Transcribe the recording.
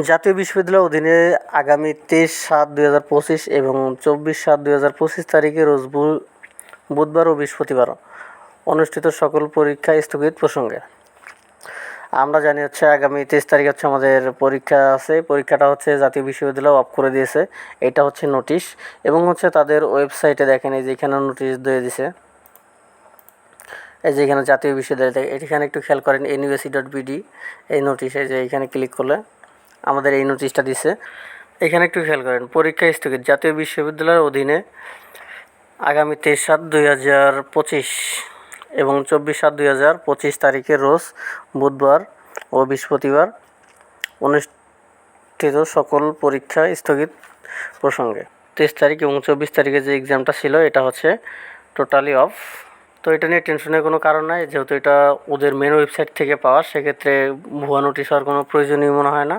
জাতীয় বিশ্ববিদ্যালয়ের অধীনে আগামী 23/7/2025 এবং 24/7/2025 তারিখে রোজ বুধবার ও বৃহস্পতিবার অনুষ্ঠিত সকল পরীক্ষা স্থগিত প্রসঙ্গে আমরা জানি হচ্ছে আগামী 23 তারিখ হচ্ছে আমাদের পরীক্ষা আছে। পরীক্ষাটা হচ্ছে জাতীয় বিশ্ববিদ্যালয় অফ করে দিয়েছে। এটা হচ্ছে নোটিশ এবং হচ্ছে তাদের ওয়েবসাইটে দেখেন এই যে এখানে নোটিশ দিয়ে দিছে। এই যে এখানে জাতীয় বিশ্ববিদ্যালয় এখানে একটু খেয়াল করেন NUSC.BD এই নোটিশে যে এখানে ক্লিক করলে আমাদের এই নোটিশটা দিছে। এখানে একটু খেয়াল করেন পরীক্ষা স্থগিত জাতীয় বিশ্ববিদ্যালয়ের অধীনে আগামী 23/7/2025 এবং 24/7/2025 তারিখে রোজ বুধবার ও বৃহস্পতিবার অনুষ্ঠিত সকল পরীক্ষা স্থগিত প্রসঙ্গে 23 তারিখ এবং 24 তারিখে যে এক্সামটা ছিল এটা হচ্ছে টোটালি অফ। তো এটা নিয়ে টেনশনের কোনো কারণ নাই, যেহেতু এটা ওদের মেন ওয়েবসাইট থেকে পাওয়া, সেক্ষেত্রে ভুয়া নোটিশ হওয়ার কোনো প্রয়োজনই মনে হয় না।